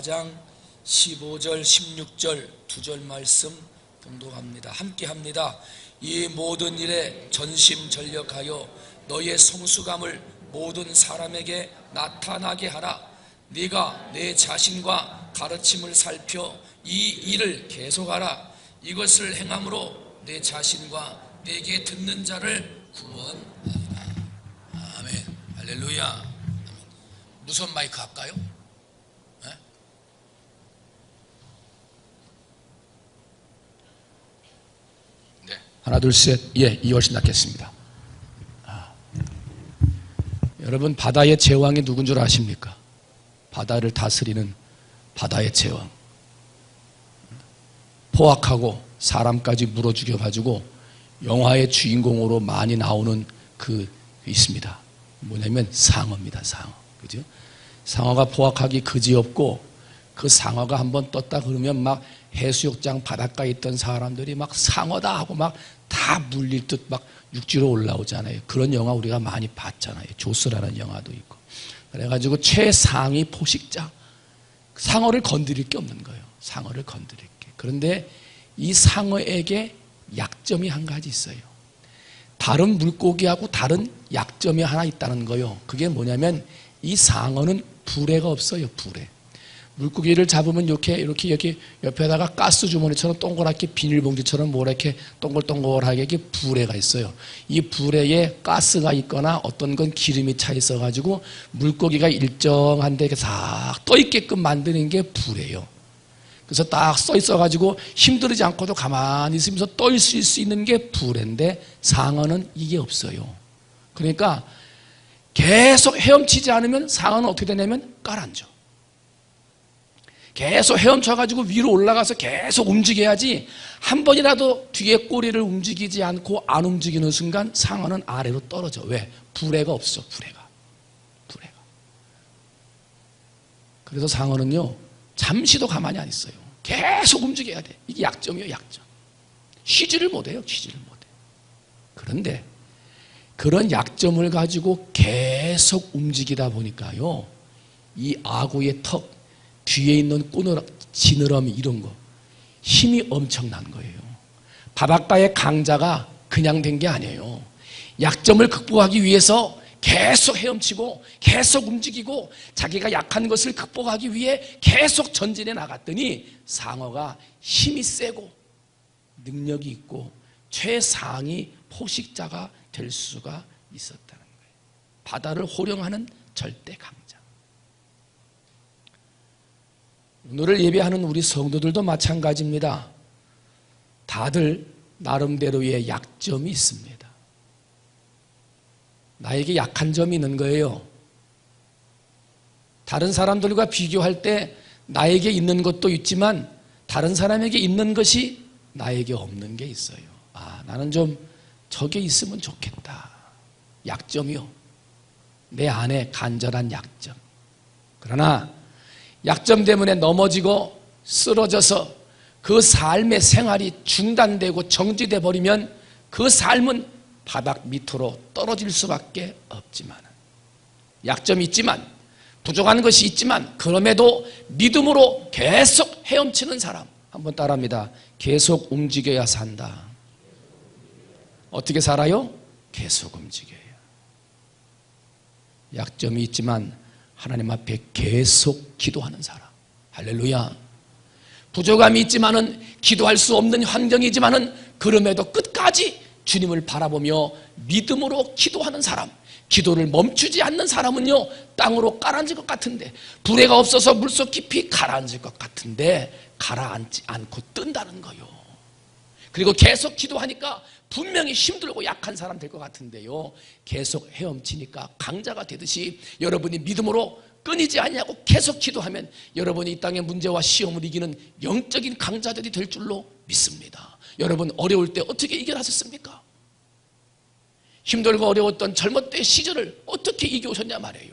4장 15절 16절 2절 말씀 봉독합니다. 함께 합니다. 이 모든 일에 전심전력하여 너의 성수감을 모든 사람에게 나타나게 하라. 네가 내 자신과 가르침을 살펴 이 일을 계속하라. 이것을 행함으로 내 자신과 내게 듣는 자를 구원하리라. 아멘. 할렐루야. 무선 마이크 할까요? 네. 하나 둘 셋. 예, 이어서 낫겠습니다. 여러분, 바다의 제왕이 누군 줄 아십니까? 바다를 다스리는 바다의 제왕. 포악하고 사람까지 물어 죽여가지고 영화의 주인공으로 많이 나오는 그 있습니다. 뭐냐면 상어입니다. 상어. 그죠? 상어가 포악하기 그지없고, 그 상어가 한번 떴다 그러면 막 해수욕장 바닷가에 있던 사람들이 막 상어다 하고 막 다 물릴 듯 막 육지로 올라오잖아요. 그런 영화 우리가 많이 봤잖아요. 조스라는 영화도 있고. 그래가지고 최상위 포식자, 상어를 건드릴 게 없는 거예요. 상어를 건드릴 게. 그런데 이 상어에게 약점이 한 가지 있어요. 다른 물고기하고 다른 약점이 하나 있다는 거예요. 그게 뭐냐면 이 상어는 부레가 없어요. 부레. 물고기를 잡으면 이렇게 여기 옆에다가 가스 주머니처럼 동그랗게 비닐봉지처럼 뭐 이렇게 동글동글하게 이렇게 부레가 있어요. 이 부레에 가스가 있거나 어떤 건 기름이 차 있어가지고 물고기가 일정한 데 싹 떠 있게끔 만드는 게 부레예요. 그래서 딱 써 있어가지고 힘들지 않고도 가만히 있으면서 떠 있을 수 있는 게 부레인데, 상어는 이게 없어요. 그러니까 계속 헤엄치지 않으면 상어는 어떻게 되냐면 깔아앉아. 계속 헤엄쳐가지고 위로 올라가서 계속 움직여야지, 한 번이라도 뒤에 꼬리를 움직이지 않고 안 움직이는 순간 상어는 아래로 떨어져. 왜? 부레가 없어. 부레가. 그래서 상어는요, 잠시도 가만히 안 있어요. 계속 움직여야 돼. 이게 약점이에요. 약점. 쉬지를 못해요. 그런데 그런 약점을 가지고 계속 움직이다 보니까요, 이 아구의 턱 뒤에 있는 지느러미 이런 거 힘이 엄청난 거예요. 바닷가의 강자가 그냥 된 게 아니에요. 약점을 극복하기 위해서 계속 헤엄치고 계속 움직이고 자기가 약한 것을 극복하기 위해 계속 전진해 나갔더니 상어가 힘이 세고 능력이 있고 최상위 포식자가 될 수가 있었다는 거예요. 바다를 호령하는 절대 강자. 오늘을 예배하는 우리 성도들도 마찬가지입니다. 다들 나름대로의 약점이 있습니다. 나에게 약한 점이 있는 거예요. 다른 사람들과 비교할 때 나에게 있는 것도 있지만 다른 사람에게 있는 것이 나에게 없는 게 있어요. 나는 좀 저게 있으면 좋겠다. 약점이요. 내 안에 간절한 약점. 그러나 약점 때문에 넘어지고 쓰러져서 그 삶의 생활이 중단되고 정지돼 버리면 그 삶은 바닥 밑으로 떨어질 수밖에 없지만, 약점이 있지만 부족한 것이 있지만 그럼에도 믿음으로 계속 헤엄치는 사람, 한번 따라합니다. 계속 움직여야 산다. 어떻게 살아요? 계속 움직여요. 약점이 있지만 하나님 앞에 계속 기도하는 사람. 할렐루야. 부족함이 있지만은, 기도할 수 없는 환경이지만은 그럼에도 끝까지 주님을 바라보며 믿음으로 기도하는 사람, 기도를 멈추지 않는 사람은요, 땅으로 가라앉을 것 같은데, 부레가 없어서 물속 깊이 가라앉을 것 같은데 가라앉지 않고 뜬다는 거요. 그리고 계속 기도하니까 분명히 힘들고 약한 사람 될 것 같은데요, 계속 헤엄치니까 강자가 되듯이 여러분이 믿음으로 끊이지 않냐고 계속 기도하면 여러분이 이 땅의 문제와 시험을 이기는 영적인 강자들이 될 줄로 믿습니다. 여러분, 어려울 때 어떻게 이겨나셨습니까? 힘들고 어려웠던 젊은 때의 시절을 어떻게 이겨오셨냐 말이에요.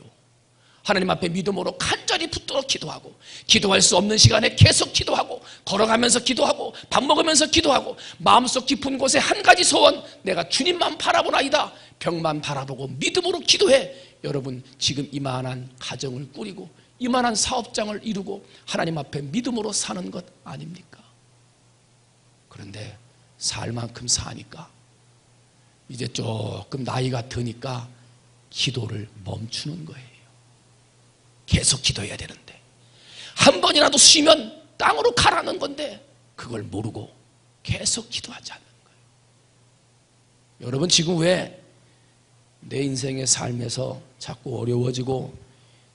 하나님 앞에 믿음으로 간절히 붙들어 기도하고, 기도할 수 없는 시간에 계속 기도하고, 걸어가면서 기도하고, 밥 먹으면서 기도하고, 마음속 깊은 곳에 한 가지 소원, 내가 주님만 바라보나이다. 병만 바라보고 믿음으로 기도해. 여러분, 지금 이만한 가정을 꾸리고 이만한 사업장을 이루고 하나님 앞에 믿음으로 사는 것 아닙니까? 그런데 살 만큼 사니까 이제 조금 나이가 드니까 기도를 멈추는 거예요. 계속 기도해야 되는데 한 번이라도 쉬면 땅으로 가라는 건데 그걸 모르고 계속 기도하지 않는 거예요. 여러분 지금 왜 내 인생의 삶에서 자꾸 어려워지고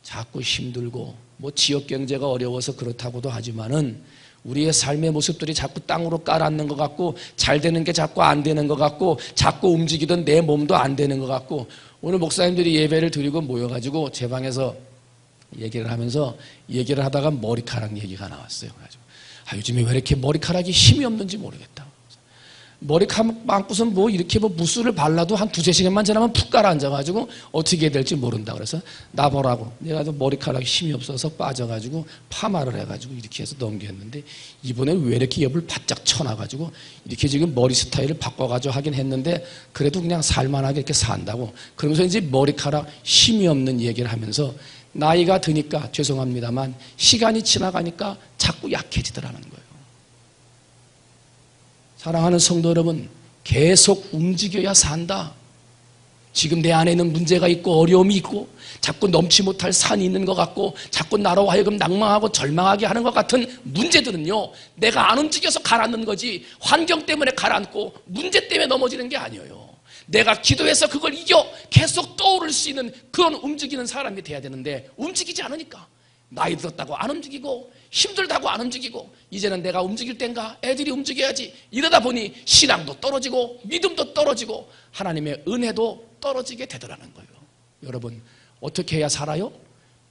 자꾸 힘들고 뭐 지역 경제가 어려워서 그렇다고도 하지만은 우리의 삶의 모습들이 자꾸 땅으로 깔아앉는 것 같고 잘 되는 게 자꾸 안 되는 것 같고 자꾸 움직이던 내 몸도 안 되는 것 같고 오늘 목사님들이 예배를 드리고 모여가지고 제 방에서 얘기를 하면서 얘기를 하다가 머리카락 얘기가 나왔어요. 그래가지고 요즘에 왜 이렇게 머리카락이 힘이 없는지 모르겠다. 머리카락 많고선 뭐 이렇게 뭐 무스를 발라도 한 두세 시간만 지나면 푹 가라앉아가지고 어떻게 해야 될지 모른다. 그래서 나보라고. 내가 머리카락이 힘이 없어서 빠져가지고 파마를 해가지고 이렇게 해서 넘겼는데 이번에 왜 이렇게 옆을 바짝 쳐놔가지고 이렇게 지금 머리 스타일을 바꿔가지고 하긴 했는데 그래도 그냥 살만하게 이렇게 산다고. 그러면서 이제 머리카락 힘이 없는 얘기를 하면서 나이가 드니까 죄송합니다만 시간이 지나가니까 자꾸 약해지더라는 거예요. 사랑하는 성도 여러분, 계속 움직여야 산다. 지금 내 안에 있는 문제가 있고 어려움이 있고 자꾸 넘지 못할 산이 있는 것 같고 자꾸 나로 하여금 낭망하고 절망하게 하는 것 같은 문제들은요, 내가 안 움직여서 가라앉는 거지 환경 때문에 가라앉고 문제 때문에 넘어지는 게 아니에요. 내가 기도해서 그걸 이겨 계속 떠오를 수 있는 그런 움직이는 사람이 돼야 되는데 움직이지 않으니까 나이 들었다고 안 움직이고 힘들다고 안 움직이고 이제는 내가 움직일 땐가 애들이 움직여야지 이러다 보니 신앙도 떨어지고 믿음도 떨어지고 하나님의 은혜도 떨어지게 되더라는 거예요. 여러분 어떻게 해야 살아요?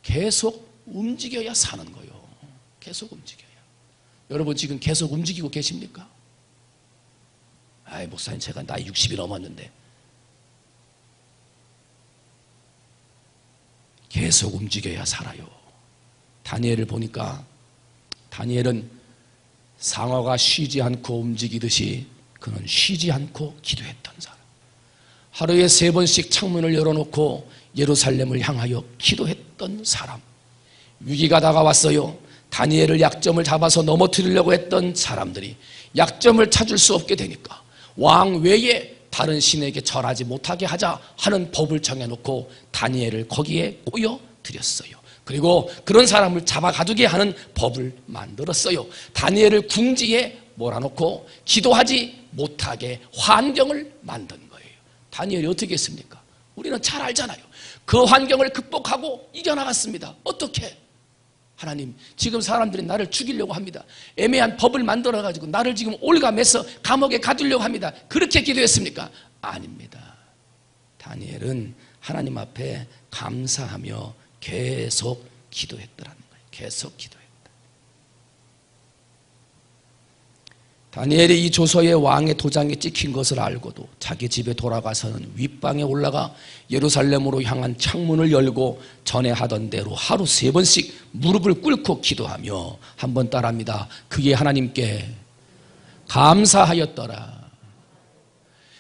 계속 움직여야 사는 거예요. 계속 움직여야. 여러분 지금 계속 움직이고 계십니까? 아이 목사님 제가 나이 60이 넘었는데 계속 움직여야 살아요. 다니엘을 보니까 다니엘은 상어가 쉬지 않고 움직이듯이 그는 쉬지 않고 기도했던 사람. 하루에 3번씩 창문을 열어놓고 예루살렘을 향하여 기도했던 사람. 위기가 다가왔어요. 다니엘을 약점을 잡아서 넘어뜨리려고 했던 사람들이 약점을 찾을 수 없게 되니까 왕 외에 다른 신에게 절하지 못하게 하자 하는 법을 정해놓고 다니엘을 거기에 꼬여들였어요. 그리고 그런 사람을 잡아가두게 하는 법을 만들었어요. 다니엘을 궁지에 몰아놓고 기도하지 못하게 환경을 만든 거예요. 다니엘이 어떻게 했습니까? 우리는 잘 알잖아요. 그 환경을 극복하고 이겨나갔습니다. 어떻게? 하나님, 지금 사람들이 나를 죽이려고 합니다. 애매한 법을 만들어가지고 나를 지금 올가매서 감옥에 가두려고 합니다. 그렇게 기도했습니까? 아닙니다. 다니엘은 하나님 앞에 감사하며 계속 기도했더라는 거예요. 계속 기도했다. 다니엘이 이 조서에 왕의 도장이 찍힌 것을 알고도 자기 집에 돌아가서는 윗방에 올라가 예루살렘으로 향한 창문을 열고 전에 하던 대로 하루 3번씩 무릎을 꿇고 기도하며 한번 따라합니다. 그게 하나님께 감사하였더라.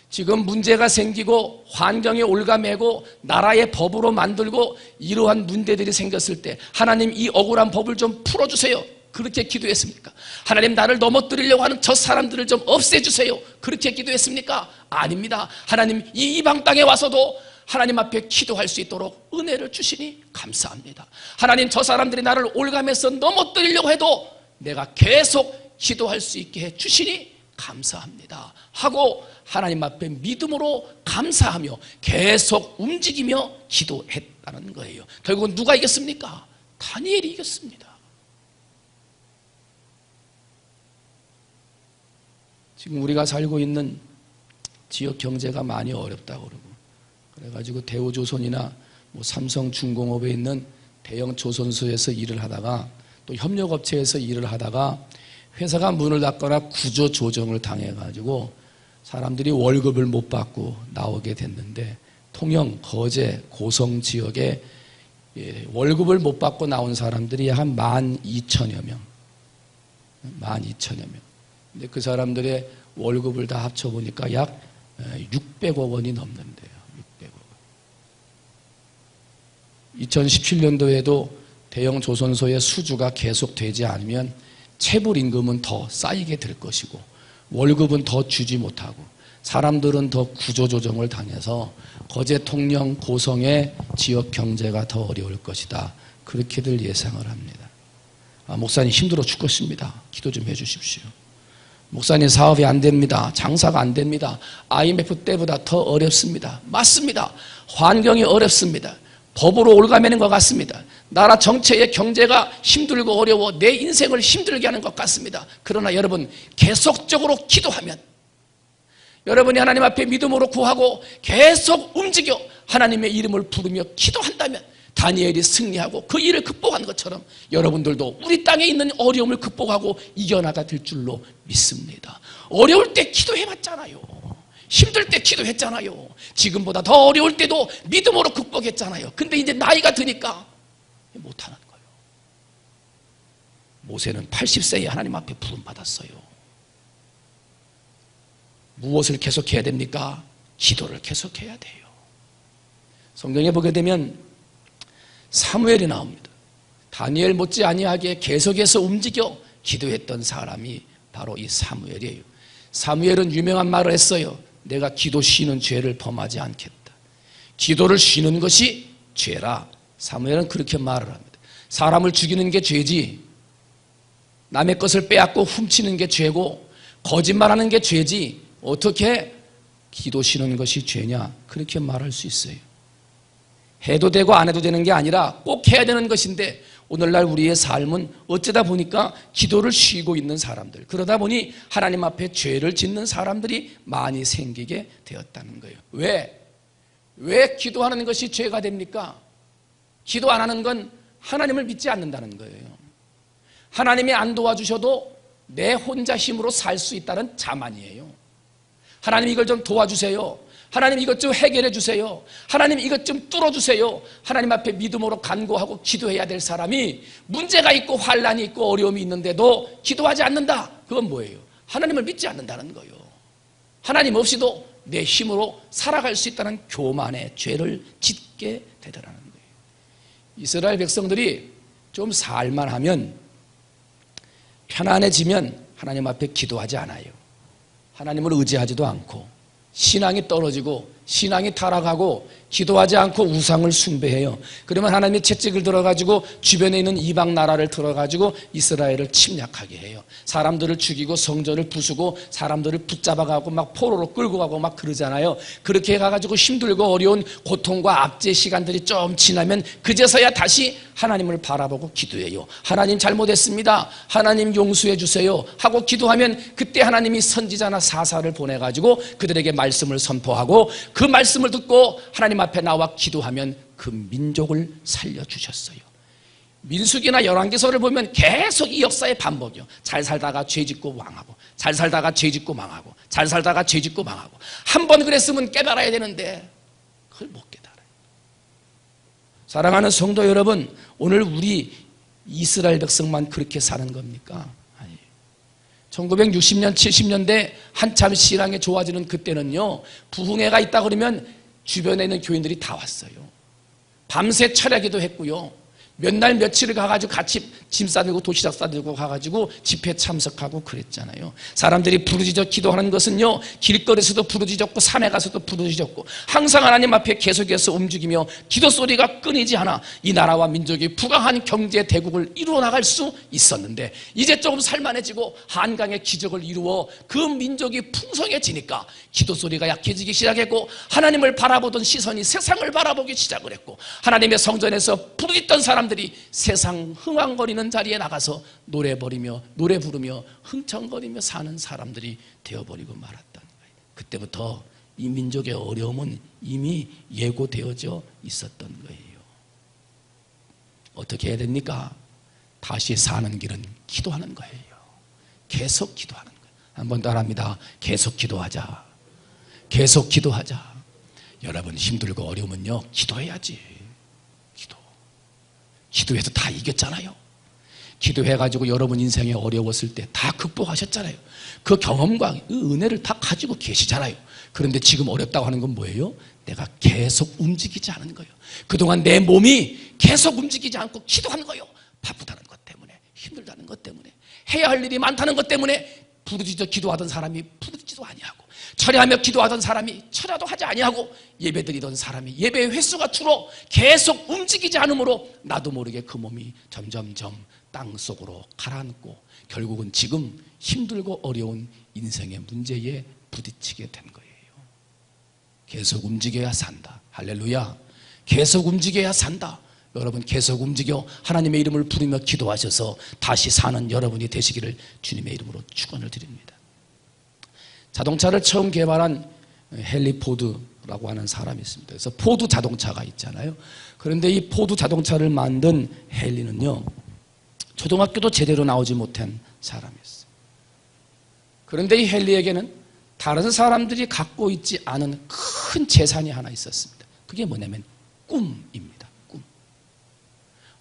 지금 문제가 생기고 환경에 올가매고 나라의 법으로 만들고 이러한 문제들이 생겼을 때 하나님 이 억울한 법을 좀 풀어주세요. 그렇게 기도했습니까? 하나님 나를 넘어뜨리려고 하는 저 사람들을 좀 없애주세요. 그렇게 기도했습니까? 아닙니다. 하나님 이 이방 땅에 와서도 하나님 앞에 기도할 수 있도록 은혜를 주시니 감사합니다. 하나님 저 사람들이 나를 올가매서 넘어뜨리려고 해도 내가 계속 기도할 수 있게 해주시니 감사합니다 하고 하나님 앞에 믿음으로 감사하며 계속 움직이며 기도했다는 거예요. 결국은 누가 이겼습니까? 다니엘이 이겼습니다. 지금 우리가 살고 있는 지역 경제가 많이 어렵다고 그러고 그래가지고 대우조선이나 뭐 삼성중공업에 있는 대형 조선소에서 일을 하다가 또 협력업체에서 일을 하다가 회사가 문을 닫거나 구조조정을 당해가지고 사람들이 월급을 못 받고 나오게 됐는데 통영, 거제, 고성 지역에 월급을 못 받고 나온 사람들이 한 12,000여 명. 12,000여 명. 근데 그 사람들의 월급을 다 합쳐보니까 약 600억 원이 넘는데요. 600억 원. 2017년도에도 대형 조선소의 수주가 계속되지 않으면 체불임금은 더 쌓이게 될 것이고 월급은 더 주지 못하고 사람들은 더 구조조정을 당해서 거제 통영 고성의 지역 경제가 더 어려울 것이다. 그렇게들 예상을 합니다. 목사님 힘들어 죽겠습니다. 기도 좀 해주십시오. 목사님 사업이 안 됩니다. 장사가 안 됩니다. IMF 때보다 더 어렵습니다. 맞습니다. 환경이 어렵습니다. 법으로 올가매는 것 같습니다. 나라 전체의 경제가 힘들고 어려워 내 인생을 힘들게 하는 것 같습니다. 그러나 여러분 계속적으로 기도하면, 여러분이 하나님 앞에 믿음으로 구하고 계속 움직여 하나님의 이름을 부르며 기도한다면 다니엘이 승리하고 그 일을 극복한 것처럼 여러분들도 우리 땅에 있는 어려움을 극복하고 이겨나가될 줄로 믿습니다. 어려울 때 기도해봤잖아요. 힘들 때 기도했잖아요. 지금보다 더 어려울 때도 믿음으로 극복했잖아요. 근데 이제 나이가 드니까 못하는 거예요. 모세는 80세에 하나님 앞에 부름받았어요. 무엇을 계속해야 됩니까? 기도를 계속해야 돼요. 성경에 보게 되면 사무엘이 나옵니다. 다니엘 못지 아니하게 계속해서 움직여 기도했던 사람이 바로 이 사무엘이에요. 사무엘은 유명한 말을 했어요. 내가 기도 쉬는 죄를 범하지 않겠다. 기도를 쉬는 것이 죄라. 사무엘은 그렇게 말을 합니다. 사람을 죽이는 게 죄지, 남의 것을 빼앗고 훔치는 게 죄고 거짓말하는 게 죄지 어떻게 기도 쉬는 것이 죄냐, 그렇게 말할 수 있어요. 해도 되고 안 해도 되는 게 아니라 꼭 해야 되는 것인데 오늘날 우리의 삶은 어쩌다 보니까 기도를 쉬고 있는 사람들, 그러다 보니 하나님 앞에 죄를 짓는 사람들이 많이 생기게 되었다는 거예요. 왜 기도하는 것이 죄가 됩니까? 기도 안 하는 건 하나님을 믿지 않는다는 거예요. 하나님이 안 도와주셔도 내 혼자 힘으로 살 수 있다는 자만이에요. 하나님 이걸 좀 도와주세요. 하나님 이것 좀 해결해 주세요. 하나님 이것 좀 뚫어주세요. 하나님 앞에 믿음으로 간구하고 기도해야 될 사람이 문제가 있고 환란이 있고 어려움이 있는데도 기도하지 않는다. 그건 뭐예요? 하나님을 믿지 않는다는 거예요. 하나님 없이도 내 힘으로 살아갈 수 있다는 교만의 죄를 짓게 되더라는 거예요. 이스라엘 백성들이 좀 살만하면, 편안해지면 하나님 앞에 기도하지 않아요. 하나님을 의지하지도 않고 신앙이 떨어지고 신앙이 타락하고 기도하지 않고 우상을 숭배해요. 그러면 하나님이 채찍을 들어가지고 주변에 있는 이방 나라를 들어가지고 이스라엘을 침략하게 해요. 사람들을 죽이고 성전을 부수고 사람들을 붙잡아가고 막 포로로 끌고 가고 막 그러잖아요. 그렇게 해가지고 힘들고 어려운 고통과 압제 시간들이 좀 지나면 그제서야 다시 하나님을 바라보고 기도해요. 하나님 잘못했습니다. 하나님 용서해 주세요 하고 기도하면 그때 하나님이 선지자나 사사를 보내가지고 그들에게 말씀을 선포하고 그 말씀을 듣고 하나님 앞에 나와 기도하면 그 민족을 살려주셨어요. 민수기나 열왕기서를 보면 계속 이 역사의 반복이요. 잘 살다가 죄짓고 망하고, 잘 살다가 죄짓고 망하고, 잘 살다가 죄짓고 망하고. 한 번 그랬으면 깨달아야 되는데 그걸 못 깨달아요. 사랑하는 성도 여러분, 오늘 우리 이스라엘 백성만 그렇게 사는 겁니까? 아니에요. 1960년, 70년대 한참 신앙이 좋아지는 그때는요, 부흥회가 있다 그러면 주변에 있는 교인들이 다 왔어요. 밤새 철야기도 했고요. 몇 날 며칠을 가가지고 같이 짐 싸들고 도시락 싸들고 가가지고 집회 참석하고 그랬잖아요. 사람들이 부르짖어 기도하는 것은요, 길거리에서도 부르짖었고 산에 가서도 부르짖었고 항상 하나님 앞에 계속해서 움직이며 기도 소리가 끊이지 않아 이 나라와 민족이 부강한 경제 대국을 이루어 나갈 수 있었는데, 이제 조금 살만해지고 한강의 기적을 이루어 그 민족이 풍성해지니까 기도 소리가 약해지기 시작했고 하나님을 바라보던 시선이 세상을 바라보기 시작을 했고, 하나님의 성전에서 부르짖던 사람들이 세상 흥황거리는 자리에 나가서 노래 부르며 흥청거리며 사는 사람들이 되어버리고 말았다는 거예요. 그때부터 이 민족의 어려움은 이미 예고되어져 있었던 거예요. 어떻게 해야 됩니까? 다시 사는 길은 기도하는 거예요. 계속 기도하는 거예요. 한 번 더 합니다. 계속 기도하자. 계속 기도하자. 여러분 힘들고 어려우면요, 기도해야지. 기도해서 다 이겼잖아요. 기도해가지고 여러분 인생에 어려웠을 때 다 극복하셨잖아요. 그 경험과 그 은혜를 다 가지고 계시잖아요. 그런데 지금 어렵다고 하는 건 뭐예요? 내가 계속 움직이지 않은 거예요. 그동안 내 몸이 계속 움직이지 않고 기도하는 거예요. 바쁘다는 것 때문에, 힘들다는 것 때문에, 해야 할 일이 많다는 것 때문에 부르짖어 기도하던 사람이 부르짖지도 아니하고, 철야하며 기도하던 사람이 철야도 하지 아니하고, 예배드리던 사람이 예배의 횟수가 줄어 계속 움직이지 않으므로 나도 모르게 그 몸이 점점점 땅속으로 가라앉고 결국은 지금 힘들고 어려운 인생의 문제에 부딪히게 된 거예요. 계속 움직여야 산다. 할렐루야. 계속 움직여야 산다. 여러분 계속 움직여 하나님의 이름을 부르며 기도하셔서 다시 사는 여러분이 되시기를 주님의 이름으로 축원을 드립니다. 자동차를 처음 개발한 헨리 포드라고 하는 사람이 있습니다. 그래서 포드 자동차가 있잖아요. 그런데 이 포드 자동차를 만든 헨리는요, 초등학교도 제대로 나오지 못한 사람이었어요. 그런데 이 헨리에게는 다른 사람들이 갖고 있지 않은 큰 재산이 하나 있었습니다. 그게 뭐냐면 꿈입니다. 꿈.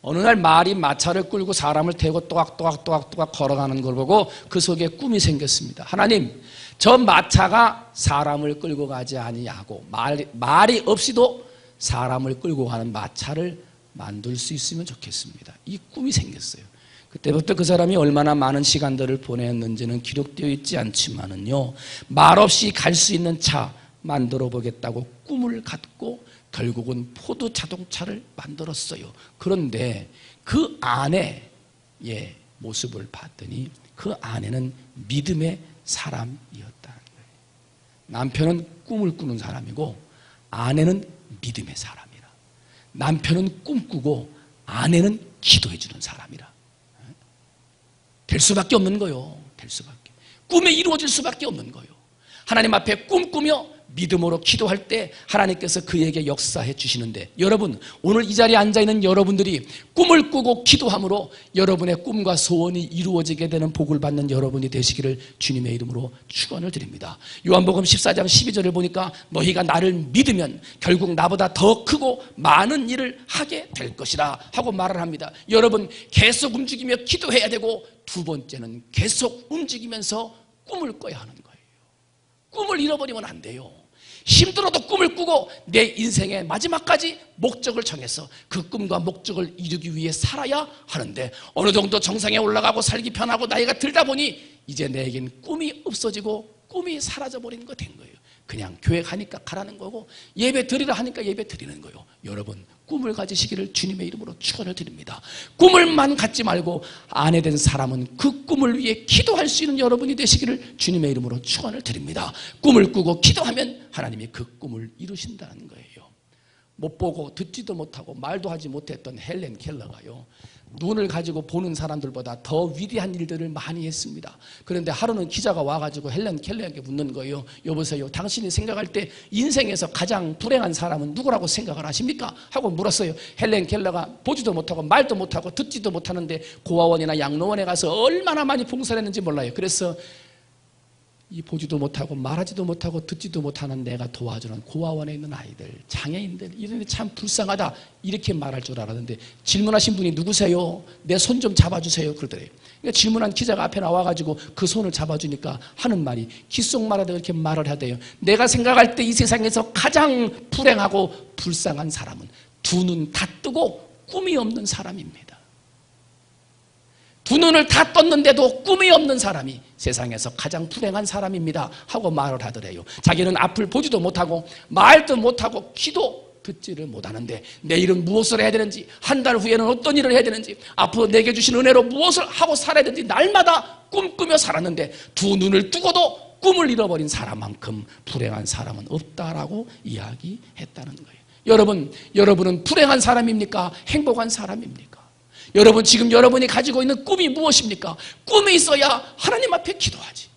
어느 날 말이 마차를 끌고 사람을 태우고 또각또각 걸어가는 걸 보고 그 속에 꿈이 생겼습니다. 하나님, 저 마차가 사람을 끌고 가지 아니하고 말이 없이도 사람을 끌고 가는 마차를 만들 수 있으면 좋겠습니다. 이 꿈이 생겼어요. 그때부터 그 사람이 얼마나 많은 시간들을 보냈는지는 기록되어 있지 않지만은요, 말없이 갈 수 있는 차 만들어 보겠다고 꿈을 갖고 결국은 포드 자동차를 만들었어요. 그런데 그 아내의 모습을 봤더니 그 아내는 믿음의 사람이었다는 거예요. 남편은 꿈을 꾸는 사람이고 아내는 믿음의 사람이라. 남편은 꿈꾸고 아내는 기도해 주는 사람이라. 될 수밖에 없는 거요. 될 수밖에. 꿈에 이루어질 수밖에 없는 거요. 하나님 앞에 꿈꾸며 믿음으로 기도할 때 하나님께서 그에게 역사해 주시는데, 여러분 오늘 이 자리에 앉아있는 여러분들이 꿈을 꾸고 기도함으로 여러분의 꿈과 소원이 이루어지게 되는 복을 받는 여러분이 되시기를 주님의 이름으로 축원을 드립니다. 요한복음 14장 12절을 보니까 너희가 나를 믿으면 결국 나보다 더 크고 많은 일을 하게 될 것이라 하고 말을 합니다. 여러분 계속 움직이며 기도해야 되고, 두 번째는 계속 움직이면서 꿈을 꿔야 하는 거예요. 꿈을 잃어버리면 안 돼요. 힘들어도 꿈을 꾸고 내 인생의 마지막까지 목적을 정해서 그 꿈과 목적을 이루기 위해 살아야 하는데, 어느 정도 정상에 올라가고 살기 편하고 나이가 들다 보니 이제 내겐 꿈이 없어지고 꿈이 사라져버리는 거 된 거예요. 그냥 교회 가니까 가라는 거고 예배 드리라 하니까 예배 드리는 거예요. 여러분 꿈을 가지시기를 주님의 이름으로 축원을 드립니다. 꿈을만 갖지 말고 아내 된 사람은 그 꿈을 위해 기도할 수 있는 여러분이 되시기를 주님의 이름으로 축원을 드립니다. 꿈을 꾸고 기도하면 하나님이 그 꿈을 이루신다는 거예요. 못 보고 듣지도 못하고 말도 하지 못했던 헬렌 켈러가요, 눈을 가지고 보는 사람들보다 더 위대한 일들을 많이 했습니다. 그런데 하루는 기자가 와가지고 헬렌 켈러에게 묻는 거예요. 여보세요, 당신이 생각할 때 인생에서 가장 불행한 사람은 누구라고 생각을 하십니까? 하고 물었어요. 헬렌 켈러가 보지도 못하고 말도 못하고 듣지도 못하는데 고아원이나 양로원에 가서 얼마나 많이 봉사를 했는지 몰라요. 그래서 이 보지도 못하고 말하지도 못하고 듣지도 못하는 내가 도와주는 고아원에 있는 아이들, 장애인들, 이런 데 참 불쌍하다, 이렇게 말할 줄 알았는데 질문하신 분이 누구세요? 내 손 좀 잡아주세요 그러더래요. 그러니까 질문한 기자가 앞에 나와가지고 그 손을 잡아주니까 하는 말이 귓속말하다 이렇게 말을 하대요. 내가 생각할 때 이 세상에서 가장 불행하고 불쌍한 사람은 두 눈 다 뜨고 꿈이 없는 사람입니다. 두 눈을 다 떴는데도 꿈이 없는 사람이 세상에서 가장 불행한 사람입니다 하고 말을 하더래요. 자기는 앞을 보지도 못하고 말도 못하고 귀도 듣지를 못하는데 내일은 무엇을 해야 되는지, 한 달 후에는 어떤 일을 해야 되는지, 앞으로 내게 주신 은혜로 무엇을 하고 살아야 되는지 날마다 꿈꾸며 살았는데 두 눈을 뜨고도 꿈을 잃어버린 사람만큼 불행한 사람은 없다라고 이야기했다는 거예요. 여러분은 불행한 사람입니까? 행복한 사람입니까? 여러분 지금 여러분이 가지고 있는 꿈이 무엇입니까? 꿈이 있어야 하나님 앞에 기도하지.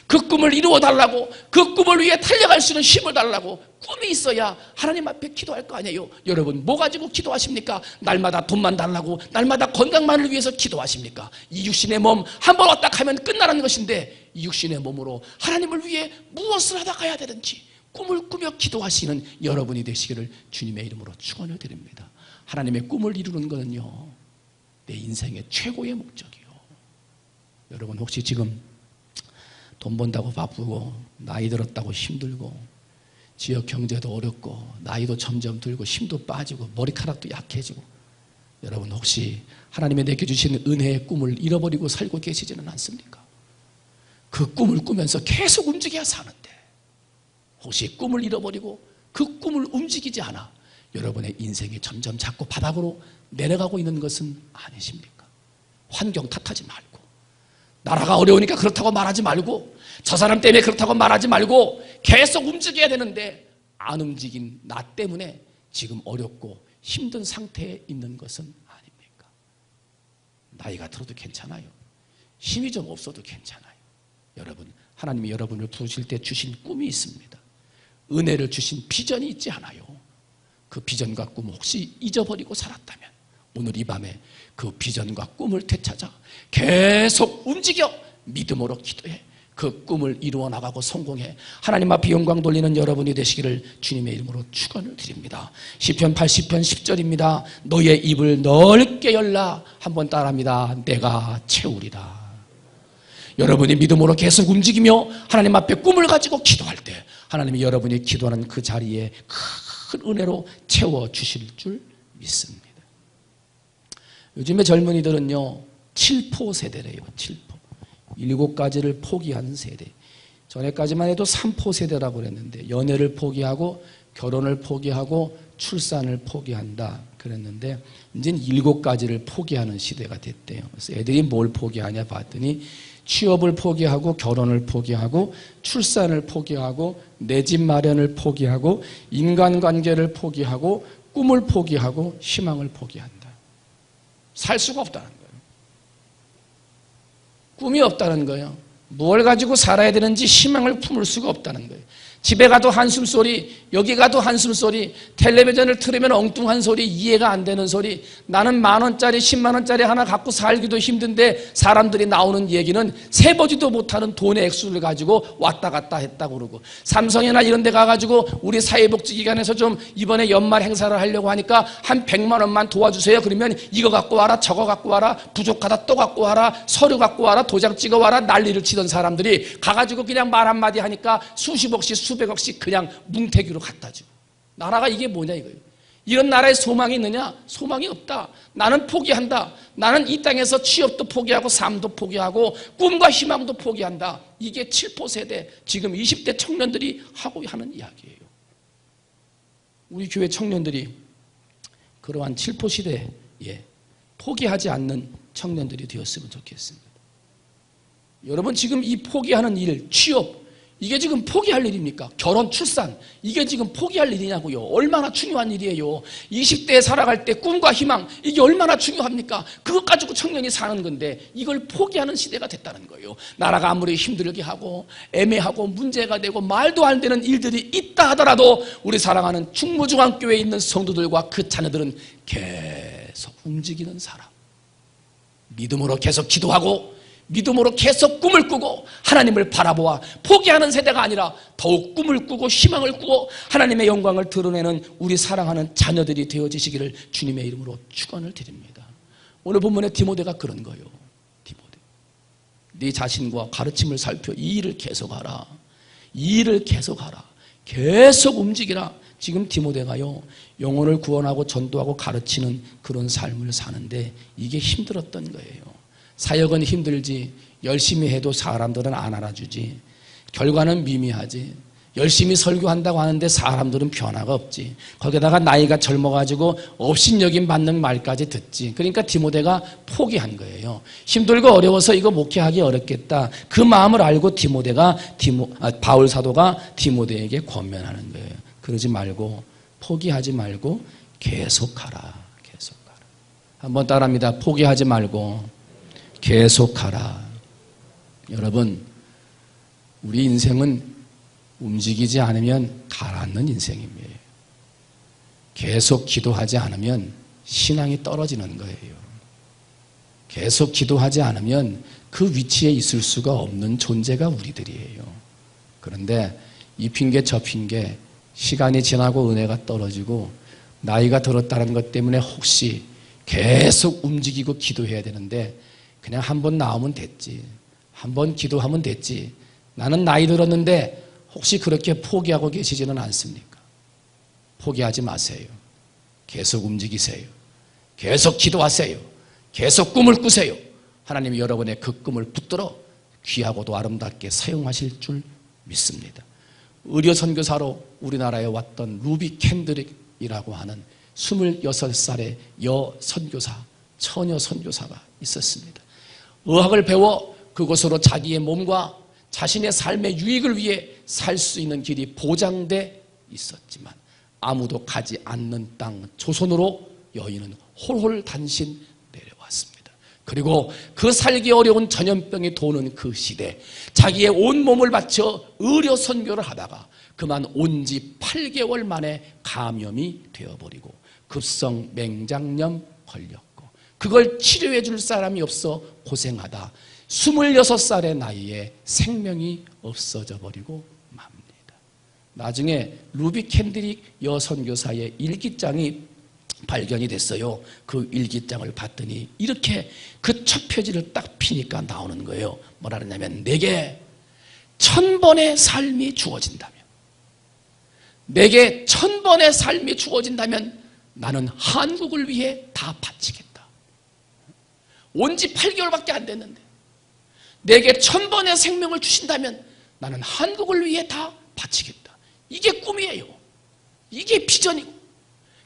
그 꿈을 이루어 달라고, 그 꿈을 위해 달려갈 수 있는 힘을 달라고 꿈이 있어야 하나님 앞에 기도할 거 아니에요. 여러분 뭐 가지고 기도하십니까? 날마다 돈만 달라고, 날마다 건강만을 위해서 기도하십니까? 이 육신의 몸 한번 왔다 하면 끝나는 것인데 이 육신의 몸으로 하나님을 위해 무엇을 하다 가야 되는지 꿈을 꾸며 기도하시는 여러분이 되시기를 주님의 이름으로 축원을 드립니다. 하나님의 꿈을 이루는 것은요, 내 인생의 최고의 목적이요. 여러분 혹시 지금 돈 번다고 바쁘고 나이 들었다고 힘들고 지역 경제도 어렵고 나이도 점점 들고 힘도 빠지고 머리카락도 약해지고 여러분 혹시 하나님이 내게 주신 은혜의 꿈을 잃어버리고 살고 계시지는 않습니까? 그 꿈을 꾸면서 계속 움직여야 사는데 혹시 꿈을 잃어버리고 그 꿈을 움직이지 않아 여러분의 인생이 점점 자꾸 바닥으로 내려가고 있는 것은 아니십니까? 환경 탓하지 말고 나라가 어려우니까 그렇다고 말하지 말고 저 사람 때문에 그렇다고 말하지 말고 계속 움직여야 되는데 안 움직인 나 때문에 지금 어렵고 힘든 상태에 있는 것은 아닙니까? 나이가 들어도 괜찮아요. 힘이 좀 없어도 괜찮아요. 여러분, 하나님이 여러분을 부르실 때 주신 꿈이 있습니다. 은혜를 주신 비전이 있지 않아요? 그 비전과 꿈을 혹시 잊어버리고 살았다면 오늘 이 밤에 그 비전과 꿈을 되찾아 계속 움직여 믿음으로 기도해 그 꿈을 이루어 나가고 성공해 하나님 앞에 영광 돌리는 여러분이 되시기를 주님의 이름으로 축원을 드립니다. 시편 80편 10절입니다. 너의 입을 넓게 열라. 한번 따라합니다. 내가 채우리라. 여러분이 믿음으로 계속 움직이며 하나님 앞에 꿈을 가지고 기도할 때 하나님이 여러분이 기도하는 그 자리에 큰 은혜로 채워주실 줄 믿습니다. 요즘의 젊은이들은요 7포 세대래요. 7포 7가지를 포기한 세대. 전에까지만 해도 3포 세대라고 그랬는데 연애를 포기하고 결혼을 포기하고 출산을 포기한다 그랬는데 이제는 7가지를 포기하는 시대가 됐대요. 그래서 애들이 뭘 포기하냐 봤더니 취업을 포기하고 결혼을 포기하고 출산을 포기하고 내 집 마련을 포기하고 인간관계를 포기하고 꿈을 포기하고 희망을 포기한다. 살 수가 없다는 거예요. 꿈이 없다는 거예요. 뭘 가지고 살아야 되는지 희망을 품을 수가 없다는 거예요. 집에 가도 한숨소리, 여기 가도 한숨소리, 텔레비전을 틀으면 엉뚱한 소리, 이해가 안 되는 소리, 나는 10,000원짜리 10만원짜리 하나 갖고 살기도 힘든데 사람들이 나오는 얘기는 세보지도 못하는 돈의 액수를 가지고 왔다 갔다 했다고 그러고 삼성이나 이런 데 가가지고 우리 사회복지기관에서 좀 이번에 연말 행사를 하려고 하니까 한 100만 원만 도와주세요. 그러면 이거 갖고 와라 저거 갖고 와라 부족하다 또 갖고 와라 서류 갖고 와라 도장 찍어 와라 난리를 치던 사람들이 가가지고 그냥 말 한마디 하니까 수십억씩 수백억씩 그냥 뭉태기로 갖다 주고 나라가 이게 뭐냐 이거예요. 이런 나라에 소망이 있느냐? 소망이 없다. 나는 포기한다. 나는 이 땅에서 취업도 포기하고 삶도 포기하고 꿈과 희망도 포기한다. 이게 7포 세대 지금 20대 청년들이 하고 하는 이야기예요. 우리 교회 청년들이 그러한 7포 시대에 포기하지 않는 청년들이 되었으면 좋겠습니다. 여러분 지금 이 포기하는 일, 취업 이게 지금 포기할 일입니까? 결혼, 출산 이게 지금 포기할 일이냐고요. 얼마나 중요한 일이에요. 20대에 살아갈 때 꿈과 희망 이게 얼마나 중요합니까? 그것 가지고 청년이 사는 건데 이걸 포기하는 시대가 됐다는 거예요. 나라가 아무리 힘들게 하고 애매하고 문제가 되고 말도 안 되는 일들이 있다 하더라도 우리 사랑하는 충무중앙교회에 있는 성도들과 그 자녀들은 계속 움직이는 사람, 믿음으로 계속 기도하고 믿음으로 계속 꿈을 꾸고 하나님을 바라보아 포기하는 세대가 아니라 더욱 꿈을 꾸고 희망을 꾸고 하나님의 영광을 드러내는 우리 사랑하는 자녀들이 되어지시기를 주님의 이름으로 축원을 드립니다. 오늘 본문의 디모데가 그런 거예요. 디모데, 네 자신과 가르침을 살펴 이 일을 계속하라. 이 일을 계속하라. 계속 움직이라. 지금 디모데가요 영혼을 구원하고 전도하고 가르치는 그런 삶을 사는데 이게 힘들었던 거예요. 사역은 힘들지 열심히 해도 사람들은 안 알아주지 결과는 미미하지 열심히 설교한다고 하는데 사람들은 변화가 없지 거기다가 나이가 젊어가지고 업신여김 받는 말까지 듣지. 그러니까 디모데가 포기한 거예요. 힘들고 어려워서 이거 목회하기 어렵겠다. 그 마음을 알고 디모데가 바울 사도가 디모데에게 권면하는 거예요. 그러지 말고 포기하지 말고 계속하라. 계속하라. 한번 따라합니다. 포기하지 말고 계속하라. 여러분 우리 인생은 움직이지 않으면 가라앉는 인생입니다. 계속 기도하지 않으면 신앙이 떨어지는 거예요. 계속 기도하지 않으면 그 위치에 있을 수가 없는 존재가 우리들이에요. 그런데 이 핑계 저 핑계 시간이 지나고 은혜가 떨어지고 나이가 들었다는 것 때문에 혹시 계속 움직이고 기도해야 되는데 그냥 한 번 나오면 됐지, 한 번 기도하면 됐지, 나는 나이 들었는데 혹시 그렇게 포기하고 계시지는 않습니까? 포기하지 마세요. 계속 움직이세요. 계속 기도하세요. 계속 꿈을 꾸세요. 하나님이 여러분의 그 꿈을 붙들어 귀하고도 아름답게 사용하실 줄 믿습니다. 의료 선교사로 우리나라에 왔던 루비 캔드릭이라고 하는 26살의 여선교사, 처녀 선교사가 있었습니다. 의학을 배워 그곳으로 자기의 몸과 자신의 삶의 유익을 위해 살 수 있는 길이 보장돼 있었지만 아무도 가지 않는 땅 조선으로 여인은 홀홀단신 내려왔습니다. 그리고 그 살기 어려운 전염병이 도는 그 시대, 자기의 온 몸을 바쳐 의료 선교를 하다가 그만 온 지 8개월 만에 감염이 되어버리고 급성 맹장염 걸렸고 그걸 치료해 줄 사람이 없어 고생하다 26살의 나이에 생명이 없어져 버리고 맙니다. 나중에 루비 캔드릭 여선교사의 일기장이 발견이 됐어요. 그 일기장을 봤더니 이렇게 그 첫 페이지를 딱 피니까 나오는 거예요. 뭐라 그러냐면, 내게 1000번의 삶이 주어진다면, 내게 1000번의 삶이 주어진다면 나는 한국을 위해 다 바치겠다. 온 지 8개월밖에 안 됐는데 내게 1000번의 생명을 주신다면 나는 한국을 위해 다 바치겠다. 이게 꿈이에요. 이게 비전이고,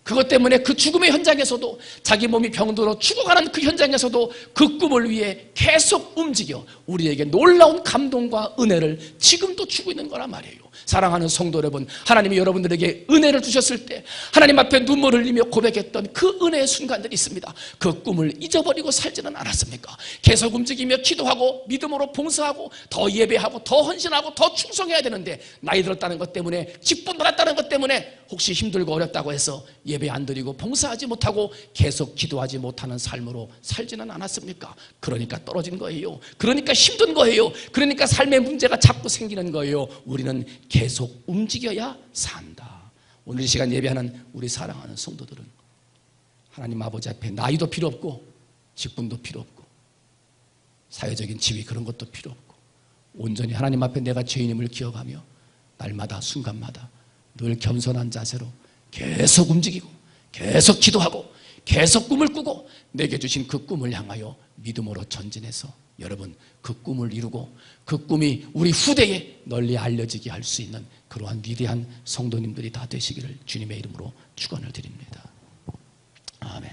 그것 때문에 그 죽음의 현장에서도, 자기 몸이 병들어 죽어가는 그 현장에서도 그 꿈을 위해 계속 움직여 우리에게 놀라운 감동과 은혜를 지금도 주고 있는 거란 말이에요. 사랑하는 성도 여러분, 하나님이 여러분들에게 은혜를 주셨을 때 하나님 앞에 눈물을 흘리며 고백했던 그 은혜의 순간들이 있습니다. 그 꿈을 잊어버리고 살지는 않았습니까? 계속 움직이며 기도하고 믿음으로 봉사하고 더 예배하고 더 헌신하고 더 충성해야 되는데, 나이 들었다는 것 때문에, 직분 받았다는 것 때문에 혹시 힘들고 어렵다고 해서 예배 안 드리고 봉사하지 못하고 계속 기도하지 못하는 삶으로 살지는 않았습니까? 그러니까 떨어진 거예요. 그러니까 힘든 거예요. 그러니까 삶의 문제가 자꾸 생기는 거예요. 우리는 계속 움직여야 산다. 오늘 이 시간 예배하는 우리 사랑하는 성도들은 하나님 아버지 앞에 나이도 필요 없고 직분도 필요 없고 사회적인 지위 그런 것도 필요 없고 온전히 하나님 앞에 내가 죄인임을 기억하며 날마다 순간마다 늘 겸손한 자세로 계속 움직이고 계속 기도하고 계속 꿈을 꾸고 내게 주신 그 꿈을 향하여 믿음으로 전진해서 여러분 그 꿈을 이루고 그 꿈이 우리 후대에 널리 알려지게 할 수 있는 그러한 위대한 성도님들이 다 되시기를 주님의 이름으로 축원을 드립니다. 아멘.